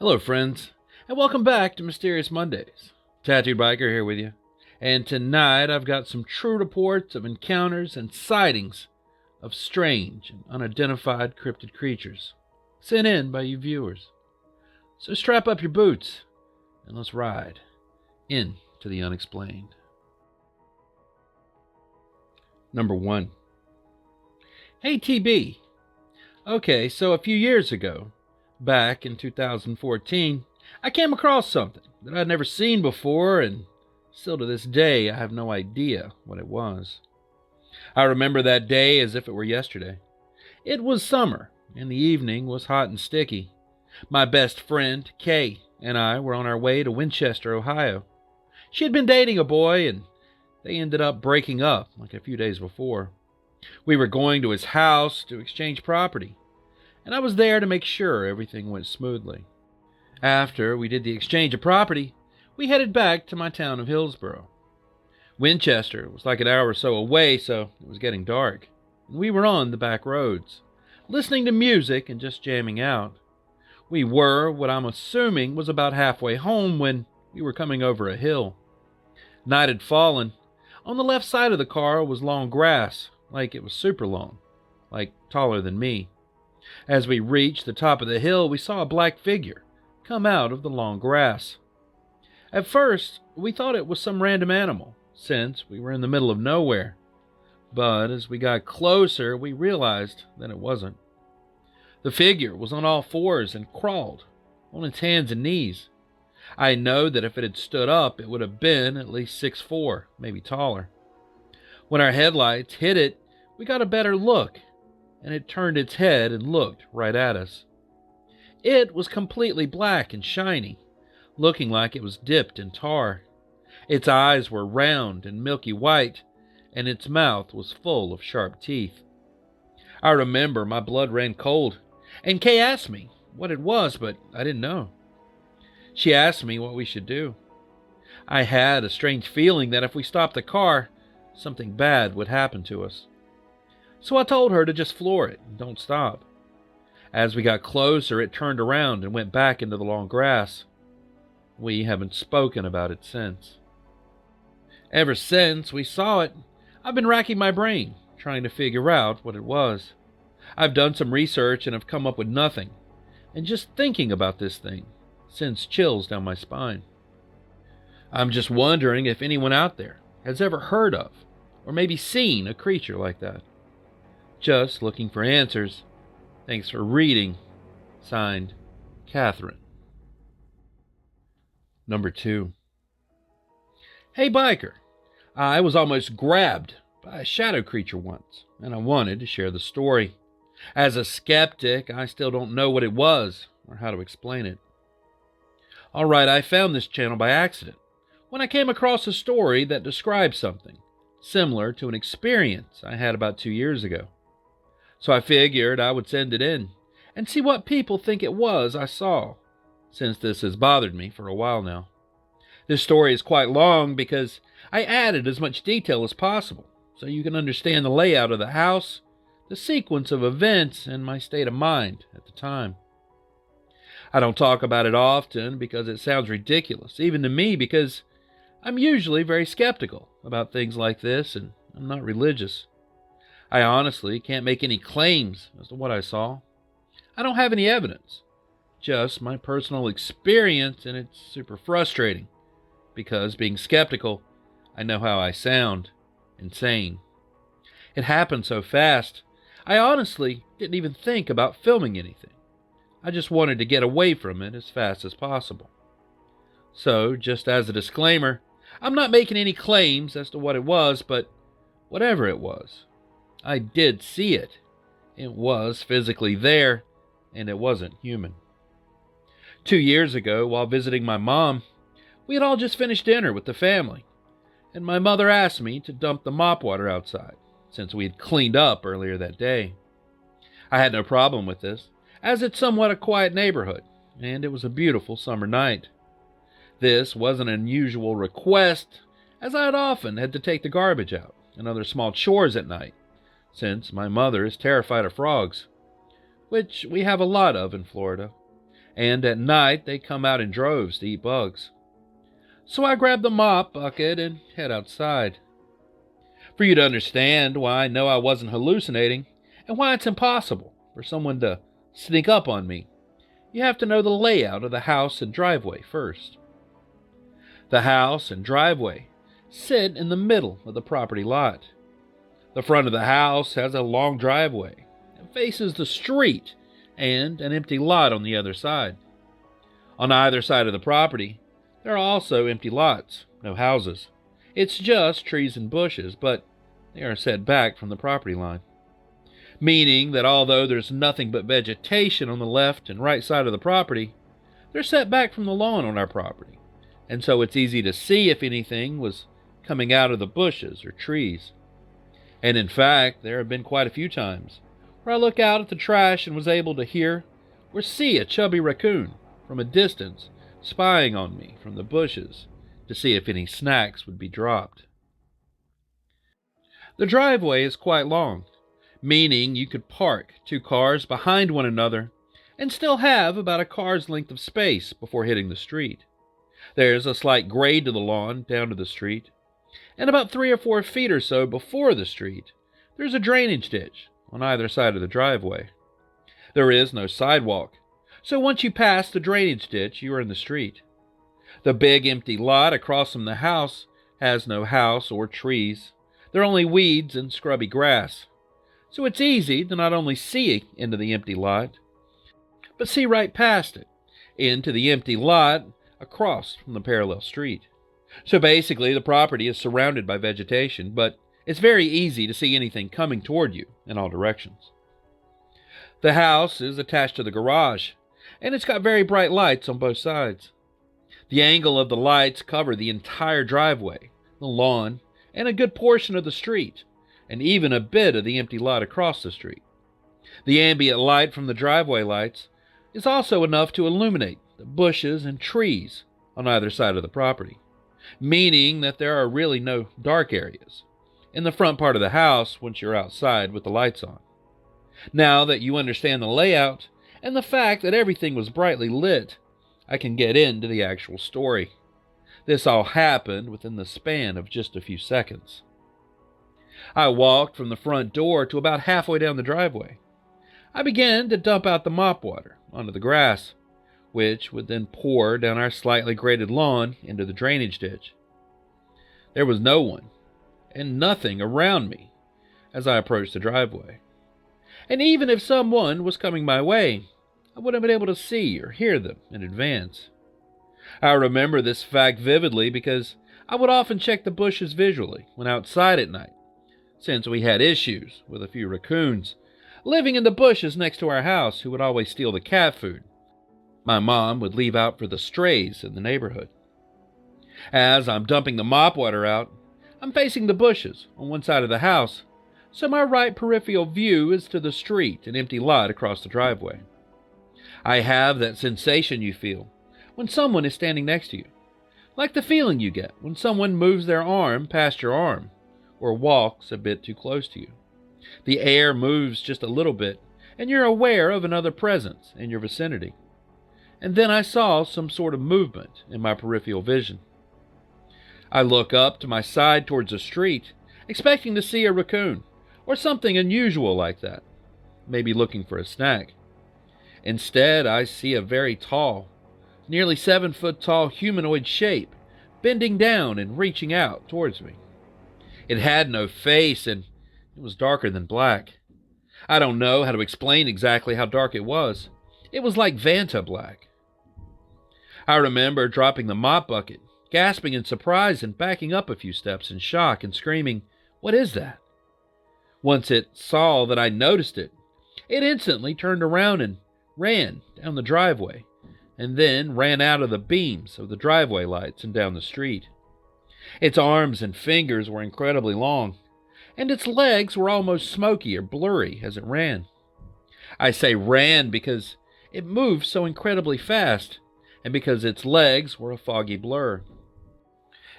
Hello, friends, and welcome back to Mysterious Mondays. Tattooed Biker here with you, and tonight I've got some true reports of encounters and sightings of strange and unidentified cryptid creatures sent in by you viewers. So strap up your boots and let's ride into the unexplained. Number 1. Hey TB. Okay, so a few years ago, back in 2014, I came across something that I'd never seen before, and still to this day I have no idea what it was. I remember that day as if it were yesterday. It was summer, and the evening was hot and sticky. My best friend, Kay, and I were on our way to Winchester, Ohio. She had been dating a boy, and they ended up breaking up like a few days before. We were going to his house to exchange property, and I was there to make sure everything went smoothly. After we did the exchange of property, we headed back to my town of Hillsboro. Winchester was like an hour or so away, so it was getting dark, and we were on the back roads, listening to music and just jamming out. We were, what I'm assuming, was about halfway home when we were coming over a hill. Night had fallen. On the left side of the car was long grass, like it was super long, like taller than me. As we reached the top of the hill, we saw a black figure come out of the long grass. At first, we thought it was some random animal, since we were in the middle of nowhere. But as we got closer, we realized that it wasn't. The figure was on all fours and crawled on its hands and knees. I know that if it had stood up, it would have been at least 6'4", maybe taller. When our headlights hit it, we got a better look, and it turned its head and looked right at us. It was completely black and shiny, looking like it was dipped in tar. Its eyes were round and milky white, and its mouth was full of sharp teeth. I remember my blood ran cold, and Kay asked me what it was, but I didn't know. She asked me what we should do. I had a strange feeling that if we stopped the car, something bad would happen to us. So I told her to just floor it and don't stop. As we got closer, it turned around and went back into the long grass. We haven't spoken about it since. Ever since we saw it, I've been racking my brain, trying to figure out what it was. I've done some research and have come up with nothing, and just thinking about this thing sends chills down my spine. I'm just wondering if anyone out there has ever heard of, or maybe seen, a creature like that. Just looking for answers. Thanks for reading. Signed, Catherine. Number 2. Hey Biker, I was almost grabbed by a shadow creature once, and I wanted to share the story. As a skeptic, I still don't know what it was or how to explain it. Alright, I found this channel by accident when I came across a story that described something similar to an experience I had about 2 years ago. So I figured I would send it in and see what people think it was I saw, since this has bothered me for a while now. This story is quite long because I added as much detail as possible so you can understand the layout of the house, the sequence of events, and my state of mind at the time. I don't talk about it often because it sounds ridiculous, even to me, because I'm usually very skeptical about things like this, and I'm not religious. I honestly can't make any claims as to what I saw. I don't have any evidence, just my personal experience, and it's super frustrating, because being skeptical, I know how I sound, insane. It happened so fast, I honestly didn't even think about filming anything. I just wanted to get away from it as fast as possible. So, just as a disclaimer, I'm not making any claims as to what it was, but whatever it was, I did see it. It was physically there, and it wasn't human. 2 years ago, while visiting my mom, we had all just finished dinner with the family, and my mother asked me to dump the mop water outside, since we had cleaned up earlier that day. I had no problem with this, as it's somewhat a quiet neighborhood, and it was a beautiful summer night. This was an unusual request, as I had often had to take the garbage out and other small chores at night, since my mother is terrified of frogs, which we have a lot of in Florida, and at night they come out in droves to eat bugs. So I grab the mop bucket and head outside. For you to understand why I know I wasn't hallucinating, and why it's impossible for someone to sneak up on me, you have to know the layout of the house and driveway first. The house and driveway sit in the middle of the property lot. The front of the house has a long driveway and faces the street and an empty lot on the other side. On either side of the property, there are also empty lots, no houses. It's just trees and bushes, but they are set back from the property line. Meaning that although there's nothing but vegetation on the left and right side of the property, they're set back from the lawn on our property, and so it's easy to see if anything was coming out of the bushes or trees. And in fact, there have been quite a few times where I look out at the trash and was able to hear or see a chubby raccoon from a distance spying on me from the bushes to see if any snacks would be dropped. The driveway is quite long, meaning you could park 2 cars behind one another and still have about a car's length of space before hitting the street. There's a slight grade to the lawn down to the street, and about 3 or 4 feet or so before the street, there's a drainage ditch on either side of the driveway. There is no sidewalk, so once you pass the drainage ditch, you are in the street. The big empty lot across from the house has no house or trees. There are only weeds and scrubby grass. So it's easy to not only see into the empty lot, but see right past it, into the empty lot across from the parallel street. So basically, the property is surrounded by vegetation, but it's very easy to see anything coming toward you in all directions. The house is attached to the garage, and it's got very bright lights on both sides. The angle of the lights cover the entire driveway, the lawn, and a good portion of the street, and even a bit of the empty lot across the street. The ambient light from the driveway lights is also enough to illuminate the bushes and trees on either side of the property, meaning that there are really no dark areas in the front part of the house once you're outside with the lights on. Now that you understand the layout and the fact that everything was brightly lit, I can get into the actual story. This all happened within the span of just a few seconds. I walked from the front door to about halfway down the driveway. I began to dump out the mop water onto the grass, which would then pour down our slightly graded lawn into the drainage ditch. There was no one, and nothing around me as I approached the driveway. And even if someone was coming my way, I wouldn't have been able to see or hear them in advance. I remember this fact vividly because I would often check the bushes visually when outside at night, since we had issues with a few raccoons living in the bushes next to our house who would always steal the cat food my mom would leave out for the strays in the neighborhood. As I'm dumping the mop water out, I'm facing the bushes on one side of the house, so my right peripheral view is to the street and empty lot across the driveway. I have that sensation you feel when someone is standing next to you, like the feeling you get when someone moves their arm past your arm or walks a bit too close to you. The air moves just a little bit, and you're aware of another presence in your vicinity. And then I saw some sort of movement in my peripheral vision. I look up to my side towards the street, expecting to see a raccoon or something unusual like that, maybe looking for a snack. Instead, I see a very tall, nearly 7-foot tall humanoid shape bending down and reaching out towards me. It had no face, and it was darker than black. I don't know how to explain exactly how dark it was. It was like Vanta black. I remember dropping the mop bucket, gasping in surprise and backing up a few steps in shock and screaming, "What is that?" Once it saw that I noticed it, it instantly turned around and ran down the driveway, and then ran out of the beams of the driveway lights and down the street. Its arms and fingers were incredibly long, and its legs were almost smoky or blurry as it ran. I say ran because it moved so incredibly fast, and because its legs were a foggy blur.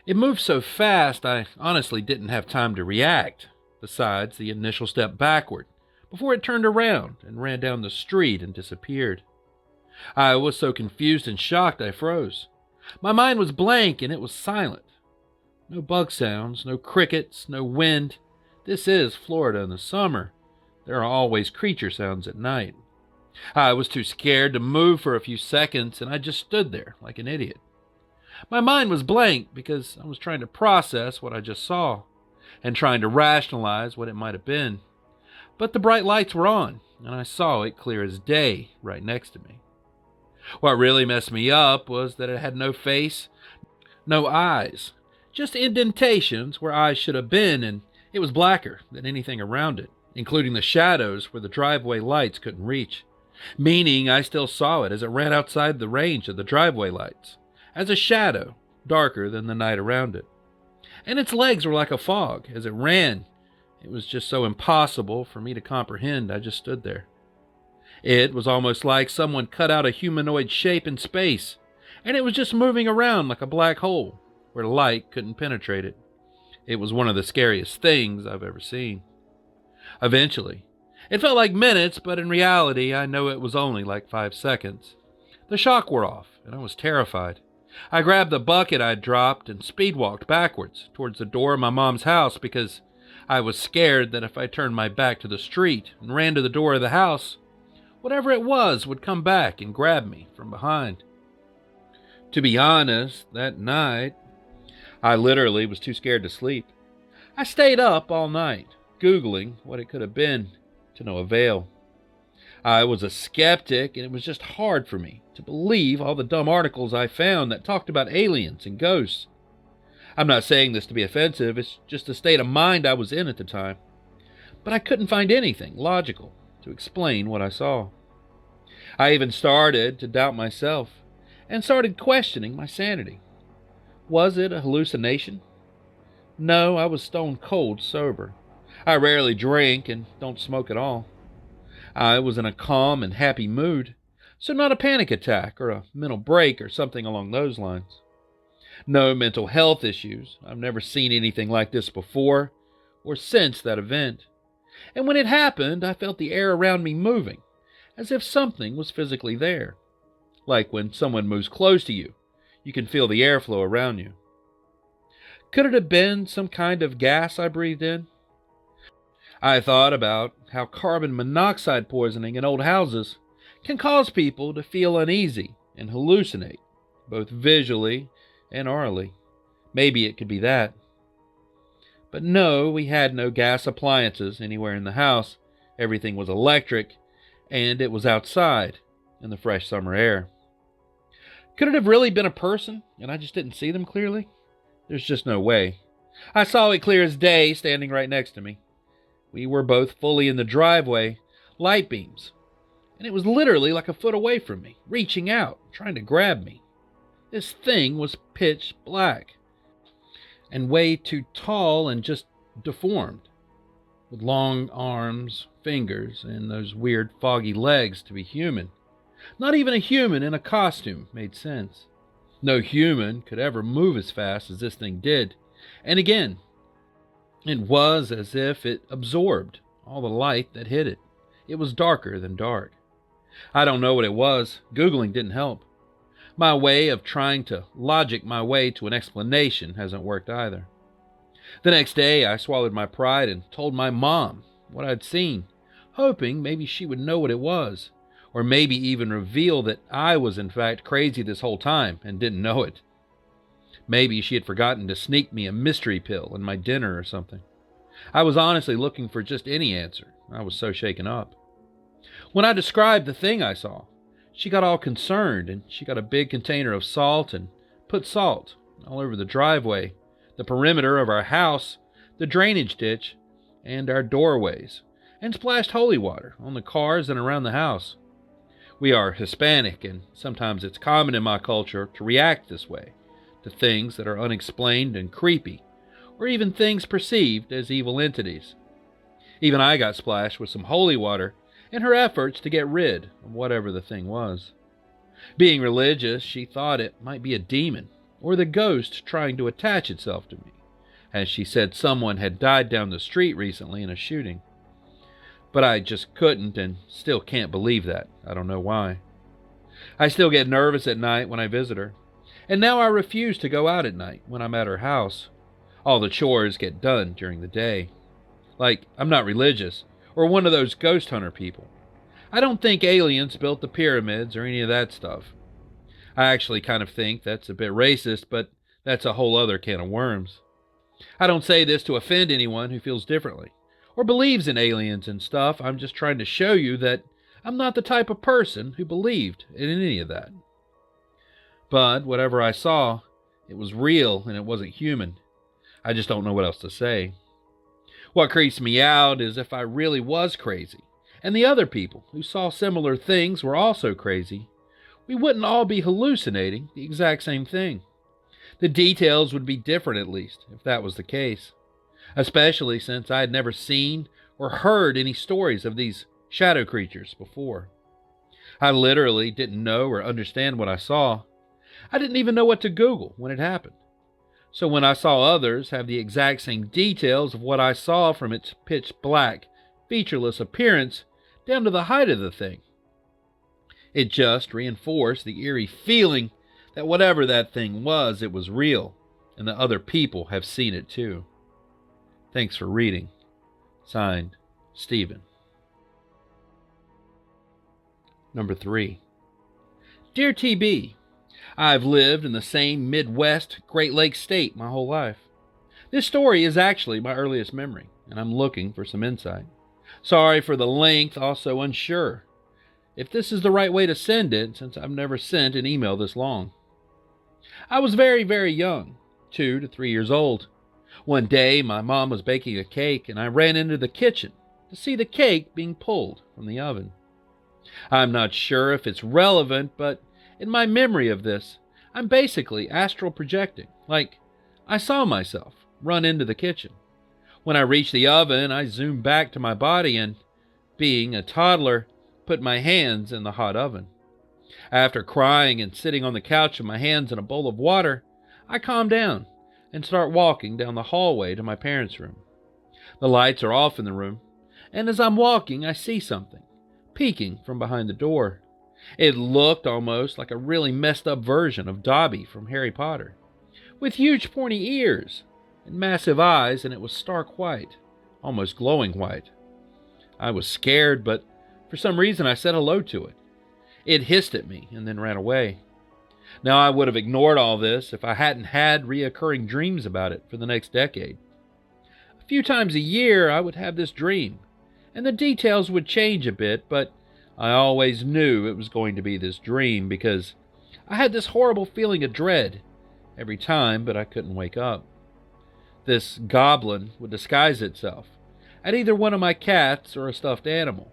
It moved so fast I honestly didn't have time to react, besides the initial step backward, before it turned around and ran down the street and disappeared. I was so confused and shocked I froze. My mind was blank and it was silent. No bug sounds, no crickets, no wind. This is Florida in the summer. There are always creature sounds at night. I was too scared to move for a few seconds, and I just stood there like an idiot. My mind was blank because I was trying to process what I just saw and trying to rationalize what it might have been. But the bright lights were on, and I saw it clear as day right next to me. What really messed me up was that it had no face, no eyes, just indentations where eyes should have been, and it was blacker than anything around it, including the shadows where the driveway lights couldn't reach, meaning I still saw it as it ran outside the range of the driveway lights, as a shadow, darker than the night around it. And its legs were like a fog as it ran. It was just so impossible for me to comprehend. I just stood there. It was almost like someone cut out a humanoid shape in space, and it was just moving around like a black hole where light couldn't penetrate it. It was one of the scariest things I've ever seen. Eventually, it felt like minutes, but in reality, I know it was only like 5 seconds. The shock wore off, and I was terrified. I grabbed the bucket I'd dropped and speed-walked backwards towards the door of my mom's house because I was scared that if I turned my back to the street and ran to the door of the house, whatever it was would come back and grab me from behind. To be honest, that night, I literally was too scared to sleep. I stayed up all night, Googling what it could have been, to no avail. I was a skeptic, and it was just hard for me to believe all the dumb articles I found that talked about aliens and ghosts. I'm not saying this to be offensive, it's just the state of mind I was in at the time. But I couldn't find anything logical to explain what I saw. I even started to doubt myself and started questioning my sanity. Was it a hallucination? No, I was stone cold sober. I rarely drink and don't smoke at all. I was in a calm and happy mood, so not a panic attack or a mental break or something along those lines. No mental health issues. I've never seen anything like this before or since that event. And when it happened, I felt the air around me moving, as if something was physically there. Like when someone moves close to you, you can feel the airflow around you. Could it have been some kind of gas I breathed in? I thought about how carbon monoxide poisoning in old houses can cause people to feel uneasy and hallucinate, both visually and orally. Maybe it could be that. But no, we had no gas appliances anywhere in the house. Everything was electric, and it was outside in the fresh summer air. Could it have really been a person, and I just didn't see them clearly? There's just no way. I saw it clear as day, standing right next to me. We were both fully in the driveway, light beams, and it was literally like a foot away from me, reaching out, trying to grab me. This thing was pitch black, and way too tall and just deformed, with long arms, fingers, and those weird foggy legs to be human. Not even a human in a costume made sense. No human could ever move as fast as this thing did. And again, it was as if it absorbed all the light that hit it. It was darker than dark. I don't know what it was. Googling didn't help. My way of trying to logic my way to an explanation hasn't worked either. The next day, I swallowed my pride and told my mom what I'd seen, hoping maybe she would know what it was, or maybe even reveal that I was in fact crazy this whole time and didn't know it. Maybe she had forgotten to sneak me a mystery pill in my dinner or something. I was honestly looking for just any answer. I was so shaken up. When I described the thing I saw, she got all concerned, and she got a big container of salt and put salt all over the driveway, the perimeter of our house, the drainage ditch, and our doorways, and splashed holy water on the cars and around the house. We are Hispanic, and sometimes it's common in my culture to react this way to things that are unexplained and creepy, or even things perceived as evil entities. Even I got splashed with some holy water in her efforts to get rid of whatever the thing was. Being religious, she thought it might be a demon or the ghost trying to attach itself to me, as she said someone had died down the street recently in a shooting. But I just couldn't and still can't believe that. I don't know why. I still get nervous at night when I visit her. And now I refuse to go out at night when I'm at her house. All the chores get done during the day. Like, I'm not religious, or one of those ghost hunter people. I don't think aliens built the pyramids or any of that stuff. I actually kind of think that's a bit racist, but that's a whole other can of worms. I don't say this to offend anyone who feels differently, or believes in aliens and stuff. I'm just trying to show you that I'm not the type of person who believed in any of that. But whatever I saw, it was real and it wasn't human. I just don't know what else to say. What creeps me out is if I really was crazy, and the other people who saw similar things were also crazy, we wouldn't all be hallucinating the exact same thing. The details would be different, at least, if that was the case. Especially since I had never seen or heard any stories of these shadow creatures before. I literally didn't know or understand what I saw. I didn't even know what to Google when it happened. So when I saw others have the exact same details of what I saw, from its pitch black, featureless appearance down to the height of the thing, it just reinforced the eerie feeling that whatever that thing was, it was real, and that other people have seen it too. Thanks for reading. Signed, Stephen. Number 3. Dear TB, I've lived in the same Midwest Great Lakes state my whole life. This story is actually my earliest memory, and I'm looking for some insight. Sorry for the length, also unsure if this is the right way to send it, since I've never sent an email this long. I was very, very young, 2 to 3 years old. One day, my mom was baking a cake, and I ran into the kitchen to see the cake being pulled from the oven. I'm not sure if it's relevant, but in my memory of this, I'm basically astral projecting. Like, I saw myself run into the kitchen. When I reached the oven, I zoomed back to my body and, being a toddler, put my hands in the hot oven. After crying and sitting on the couch with my hands in a bowl of water, I calm down and start walking down the hallway to my parents' room. The lights are off in the room, and as I'm walking, I see something peeking from behind the door. It looked almost like a really messed up version of Dobby from Harry Potter, with huge pointy ears and massive eyes, and it was stark white, almost glowing white. I was scared, but for some reason I said hello to it. It hissed at me and then ran away. Now, I would have ignored all this if I hadn't had reoccurring dreams about it for the next decade. A few times a year I would have this dream, and the details would change a bit, but I always knew it was going to be this dream because I had this horrible feeling of dread every time, but I couldn't wake up. This goblin would disguise itself at either one of my cats or a stuffed animal,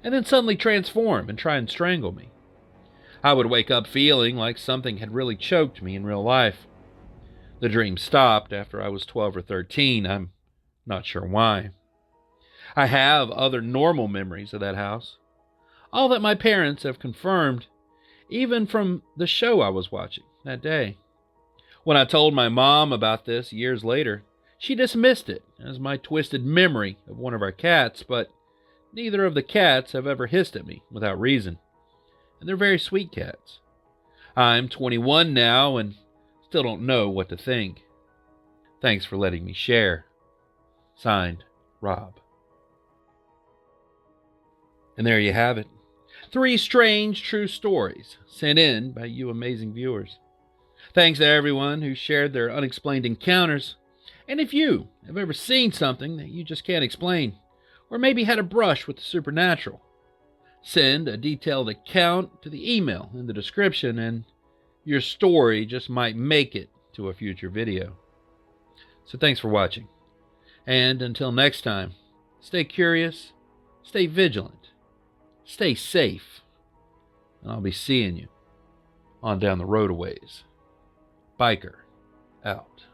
and then suddenly transform and try and strangle me. I would wake up feeling like something had really choked me in real life. The dream stopped after I was 12 or 13. I'm not sure why. I have other normal memories of that house, all that my parents have confirmed, even from the show I was watching that day. When I told my mom about this years later, she dismissed it as my twisted memory of one of our cats, but neither of the cats have ever hissed at me without reason, and they're very sweet cats. I'm 21 now and still don't know what to think. Thanks for letting me share. Signed, Rob. And there you have it. 3 strange true stories sent in by you amazing viewers. Thanks to everyone who shared their unexplained encounters. And if you have ever seen something that you just can't explain, or maybe had a brush with the supernatural, send a detailed account to the email in the description, and your story just might make it to a future video. So thanks for watching. And until next time, stay curious, stay vigilant, stay safe, and I'll be seeing you on down the road a ways. Biker out.